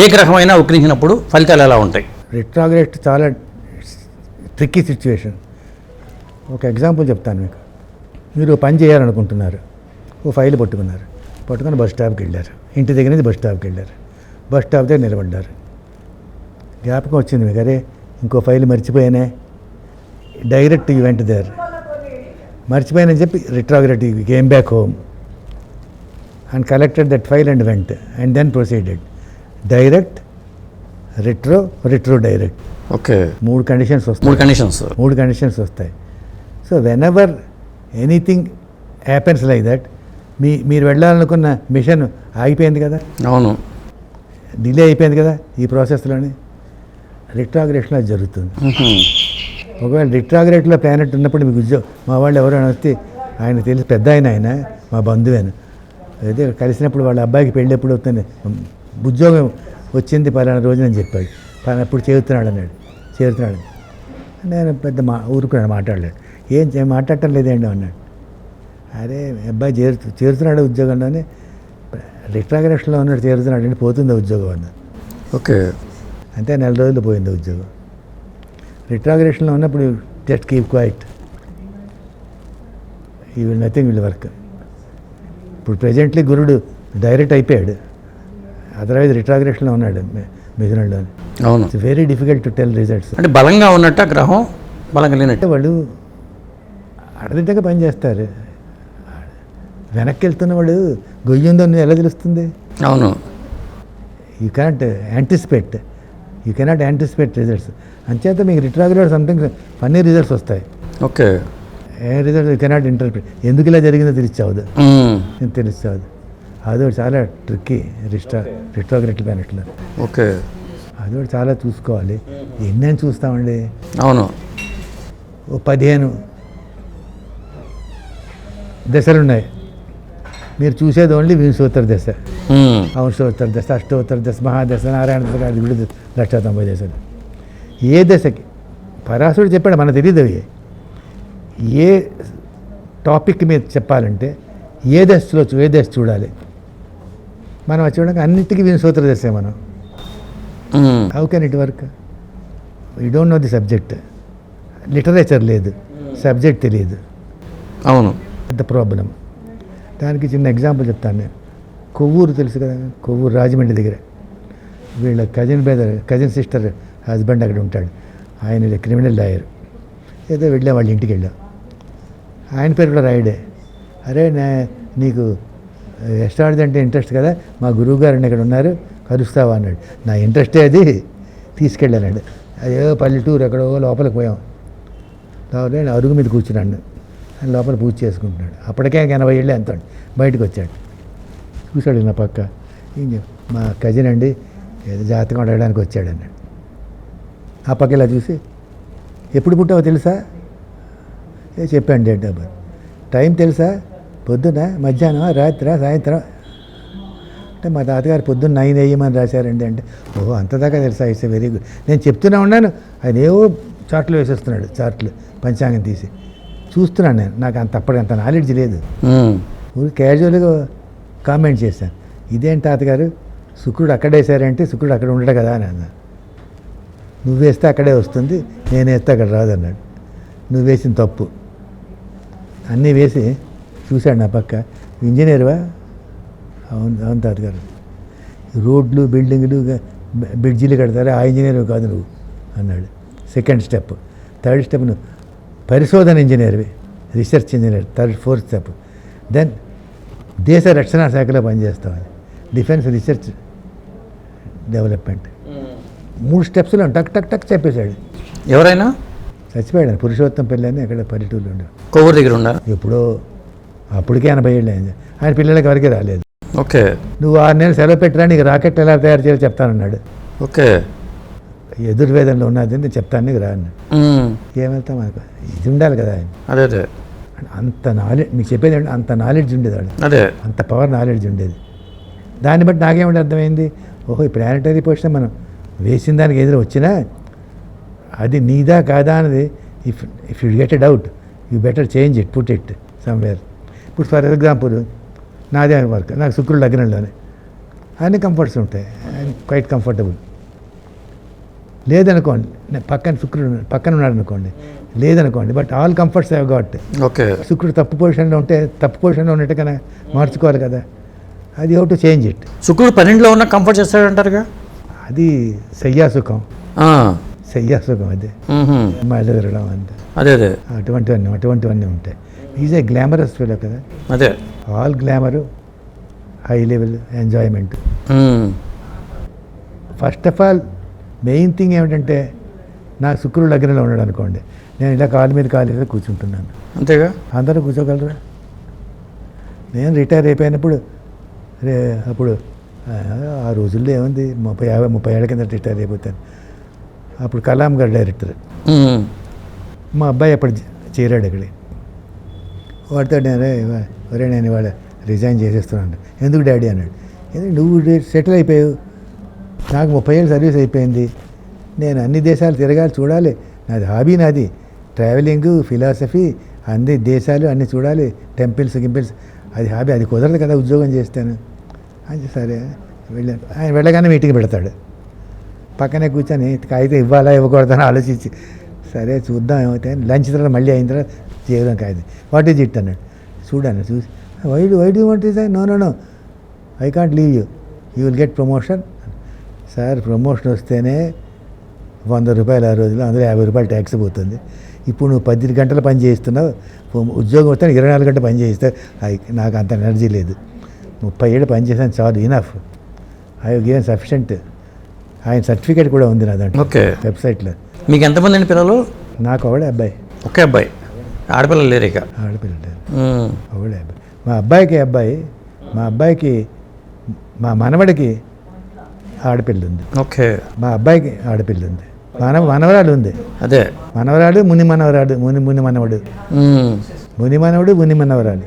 ఏ గ్రహమైనా వక్రించినప్పుడు ఫలితాలు ఎలా ఉంటాయి? రిట్రాగ్రేడ్ చాలా ట్రిక్కీ సిచ్యువేషన్. ఒక ఎగ్జాంపుల్ చెప్తాను మీకు. మీరు పని చేయాలనుకుంటున్నారు, ఓ ఫైల్ పట్టుకుని బస్ స్టాప్కి వెళ్ళారు. ఇంటి దగ్గర నుంచి బస్ స్టాప్కి వెళ్ళారు. బస్ స్టాప్ దగ్గర నిలబడ్డారు. జ్ఞాపకం వచ్చింది మీకు, అరే ఇంకో ఫైల్ మర్చిపోయానే. Direct you went there. మర్చిపోయానని చెప్పి retrograde you came back home and collected that file and went and then proceeded. Direct, retro direct. Okay, మూడు కండిషన్స్ వస్తాయి. So whenever anything happens like that, మీరు వెళ్ళాలనుకున్న machine ఆగిపోయింది కదా, అవును, delay అయిపోయింది కదా, ఈ ప్రాసెస్లోనే రిట్రాగ్రేషన్లో జరుగుతుంది. ఒకవేళ రిట్రాగ్రేట్లో ప్లానెట్ ఉన్నప్పుడు మీకు మా వాళ్ళు ఎవరైనా వస్తే, ఆయన తెలిసి పెద్ద ఆయన మా బంధువేను, అయితే కలిసినప్పుడు వాళ్ళ అబ్బాయికి పెళ్ళి ఎప్పుడు అవుతుంది, ఉద్యోగం వచ్చింది పలానా రోజునని చెప్పాడు, అప్పుడు చేరుతున్నాడు. నేను పెద్ద ఊరుకున్నాను, మాట్లాడలేడు. ఏం మాట్లాడటం లేదేండి అన్నాడు. అరే అబ్బాయి చేరుతున్నాడు ఉద్యోగంలోనే, రిట్రాగ్రేషన్లో ఉన్నాడు, చేరుతున్నాడు అంటే పోతుంది ఉద్యోగం అన్నాడు. ఓకే, అంతే, 4 రోజులు పోయింది ఉద్యోగం. రిట్రాగ్రేషన్లో ఉన్నప్పుడు జస్ట్ కీప్ క్వైట్, ఈ విల్ నథింగ్ విల్ వర్క్. ఇప్పుడు ప్రెజెంట్లీ గురుడు డైరెక్ట్ అయిపోయాడు, అదర్వైజ్ రిట్రాగ్రేషన్లో ఉన్నాడు మిథునంలో. అవును, it's very difficult to tell results. అంటే బలంగా ఉన్నట్ట గ్రహం, బలంగా లేనట్టు వాళ్ళు అడదిడ్డగా పనిచేస్తారు. వెనక్కి వెళ్తున్న వాడు గొయ్యి ఉందని ఎలా తెలుస్తుంది? అవును, యూ కెనాట్ యాంటిసిపేట్ రిజల్ట్స్. అంచేత మీకు రిట్రాగ్రేడ్ సంథింగ్ ఫన్నీ రిజల్ట్స్ వస్తాయి. Okay, A result you cannot interpret. ఎందుకు ఇలా జరిగిందో తెలుస్తావదు. అది ఒకటి చాలా ట్రిక్కీ రిట్రాగ్రేడ్ ప్లానెట్లో. ఓకే, అది ఒకటి చాలా చూసుకోవాలి. ఎన్నని చూస్తామండి. అవును, ఓ 15 దశలు ఉన్నాయి. మీరు చూసేది ఓన్లీ వింశోత్తర దశ, అంశోత్తర దశ, అష్టోత్తర దశ, మహాదశ, నారాయణ దశ, అది కూడా 190 దశలు. ఏ దశకి పరాశరుడు చెప్పాడు, మనకు తెలియదు. అవి ఏ టాపిక్ మీద చెప్పాలంటే ఏ దశ చూడాలి. మనం చూడడానికి అన్నిటికీ వింశోత్తర దశే. మనం how can it work? You don't know the subject. Literature లేదు, సబ్జెక్ట్ తెలియదు. అవును, పెద్ద ప్రాబ్లం. దానికి చిన్న ఎగ్జాంపుల్ చెప్తాను నేను. కొవ్వూరు తెలుసు కదా, కొవ్వూరు రాజమండ్రి దగ్గర. వీళ్ళ కజిన్ సిస్టర్ హస్బెండ్ అక్కడ ఉంటాడు. ఆయన క్రిమినల్ లాయర్. ఏదో వెళ్ళాం, వాళ్ళ ఇంటికి వెళ్ళాం. ఆయన పేరు కూడా రాయుడే. అరే నీకు ఎస్ట్రాలజీ అంటే ఇంట్రెస్ట్ కదా, మా గురువు గారు ఇక్కడ ఉన్నారు, కలుస్తావా అన్నాడు. నా ఇంట్రెస్టే అది, తీసుకెళ్ళానండి. అదేదో పల్లెటూరు ఎక్కడో లోపలికి పోయాం. లోపల అరుగు మీద కూర్చున్నాడు, ఆయన లోపల పూజ చేసుకుంటున్నాడు. అప్పటికే 80 ఏళ్ళే అంత బయటకు వచ్చాడు. చూశాడు నా పక్క, మా కజిన్ అండి, ఏదో జాతకం అడగడానికి వచ్చాడు అన్నాడు. ఆ పక్క ఇలా చూసి, ఎప్పుడు పుట్టావో తెలుసా? చెప్పాను డేట్ ఆఫ్ బర్త్. టైం తెలుసా? పొద్దున, మధ్యాహ్నం, రాత్రి, సాయంత్రం అంటే మా తాతగారు పొద్దున్న 9 వేయమని రాశారండి అంటే, ఓహో అంతదాకా తెలుసా? It's very good. నేను చెప్తూనే ఉన్నాను, ఆయన ఏవో చార్ట్లు వేసేస్తున్నాడు, చార్ట్లు పంచాంగం తీసి చూస్తున్నాను నేను. నాకు అంత నాలెడ్జ్ లేదు. క్యాజువల్గా కామెంట్ చేశాను, ఇదేంటి తాతగారు శుక్రుడు అక్కడ వేసారంటే, శుక్రుడు అక్కడ ఉండడు కదా అని అన్నా. నువ్వు వేస్తే అక్కడే వస్తుంది, నేను వేస్తే అక్కడ రాదన్నాడు. నువ్వు వేసిన తప్పు. అన్నీ వేసి చూశాడు నా పక్క. ఇంజనీర్వా? అవును తాతగారు. రోడ్లు, బిల్డింగ్లు, బ్రిడ్జిలు కడతారా? ఆ ఇంజనీర్ కాదు నువ్వు అన్నాడు. Second step. థర్డ్ స్టెప్, నువ్వు పరిశోధన ఇంజనీర్వి, research engineer. Fourth step, then దేశ రక్షణ శాఖలో పనిచేస్తామని, డిఫెన్స్ రీసెర్చ్ డెవలప్మెంట్. 3 స్టెప్స్లో టక్ టక్ టక్ చెప్పేశాడు. ఎవరైనా చచ్చిపోయాడు. పురుషోత్తం పెళ్ళి అని అక్కడ పల్లెటూరులో ఉండే, కొవ్వూరు దగ్గర ఉన్నారు. ఎప్పుడో అప్పటికే 80 ఏళ్ళు అయింది. ఆయన పిల్లలకి ఎవరికి రాలేదు. ఓకే, నువ్వు 6 నెలలు సెలవు పెట్టరా, నీకు రాకెట్ ఎలా తయారు చేయాలో చెప్తానన్నాడు. ఓకే, ఎదుర్వేదంలో ఉన్నది నేను చెప్తాను, నీకు రా అన్నాడు. ఏమెళ్తాం, మనకు ఇది ఉండాలి కదా ఆయన. అదే అంత నాలెడ్జ్, మీకు చెప్పేది అంటే అంత నాలెడ్జ్ ఉండేది వాడు. అదే, అంత పవర్ నాలెడ్జ్ ఉండేది. దాన్ని బట్టి నాకేమిటి అర్థమైంది, ఓహో ఈ ప్లానెటరీ పొజిషన్ మనం వేసిన దానికి ఎదురు వచ్చినా అది నీదా కాదా అనేది if you get a doubt you better change it, put it somewhere. ఇప్పుడు ఫర్ ఎగ్జాంపుల్ నాదే వర్క్, నాకు శుక్రుడు లగ్నంలోనే అన్ని కంఫర్ట్స్ ఉంటాయి, క్వైట్ కంఫర్టబుల్. లేదనుకోండి, శుక్రుడు పక్కన ఉన్నాడు అనుకోండి, లేదనుకోండి, but all comforts have got. Okay. శుక్రుడు తప్పు పొజిషన్లో ఉంటే తప్పు పొజిషన్లో ఉన్నట్టు కన్నా మార్చుకోవాలి కదా, అది హౌ టు చేంజ్ ఇట్. శుక్రుడు 12లో ఉన్న కంఫర్ట్ చేస్తాడంటారుగా. అది శయ్యాసుఖం, ఆ. శయ్యాసుఖం అది మ్మ్హ్మ్. మళ్ళీ తిరగడం అంతే, అదే అదే అటువంటివన్నీ ఉంటాయి. ఈజ్ ఏ గ్లామరస్ ఫీల్ కదా, అదే. All glamour, high level enjoyment. Hmm. First of all main thing ఏమిటంటే, నాకు శుక్రుడు లగ్నంలో ఉన్నాడు అనుకోండి, నేను ఇలా కాలు మీద కాలు మీద కూర్చుంటున్నాను. అంతేగా. అందరూ కూర్చోగలరా? నేను రిటైర్ అయిపోయినప్పుడు అప్పుడు ఆ రోజుల్లో ఏముంది, 30 ఏళ్ళ కింద రిటైర్ అయిపోతాను. అప్పుడు కలాం గారు డైరెక్టర్, మ్మ్. మా అబ్బాయి అప్పుడు చేరాడు అక్కడికి. వాడితో నేను ఇవాళ రిజైన్ చేసేస్తున్నాను. ఎందుకు డాడీ అన్నాడు. ఎందుకు నువ్వు సెటిల్ అయిపోయావు, నాకు 30 ఏళ్ళు సర్వీస్ అయిపోయింది, నేను అన్ని దేశాలు తిరగాలి, చూడాలి, నాది హాబీ, నాది ట్రావెలింగ్, ఫిలాసఫీ, అన్ని దేశాలు అన్నీ చూడాలి, టెంపుల్స్ గింపిల్స్, అది హాబీ, అది కుదరదు కదా ఉద్యోగం చేస్తాను అని. సరే వెళ్ళాను. ఆయన వెళ్ళగానే మీటింగ్ పెడతాడు, పక్కనే కూర్చొని కాగితం ఇవ్వాలా ఇవ్వకూడదని ఆలోచించి, సరే చూద్దాం ఏమవుతాయి. లంచ్ తర్వాత మళ్ళీ అయిన తర్వాత చేయడం కాగితం, వాట్ ఈజ్ ఇట్ అన్నాడు. చూడాను, చూసి why do want is no I can't leave you will get promotion. Sir promotion వస్తేనే 100 రూపాయలు ఆ రోజులో, అందులో 50 రూపాయలు ట్యాక్స్ పోతుంది. ఇప్పుడు నువ్వు 10 గంటలు పని చేస్తున్నావు, ఉద్యోగం వస్తే 24 గంటలు పని చేస్తావు. నాకు అంత ఎనర్జీ లేదు, 30 ఏళ్ళు పని చేశాను చాలు, ఇనఫ్, ఐ గివెన్ సఫిషియంట్. ఆయన సర్టిఫికేట్ కూడా ఉంది నా దాంట్లో, ఓకే, వెబ్సైట్లో. మీకు ఎంతమంది అండి పిల్లలు? నాకు ఒకడే అబ్బాయి. ఒకే అబ్బాయి, ఆడపిల్లలు లేరు ఇక? ఆడపిల్ల లేరు, మ్మ్. ఒకడే అబ్బాయి. మా అబ్బాయికి మా మనవడికి ఆడపిల్ల ఉంది. ఓకే. మా అబ్బాయికి ఆడపిల్ల ఉంది, మనవరాలు ఉంది. అదే మనవరాడు ముని మనవరాడు, ముని మనవడు, మ్మ్. ముని మనవడు ముని మనవరాలు.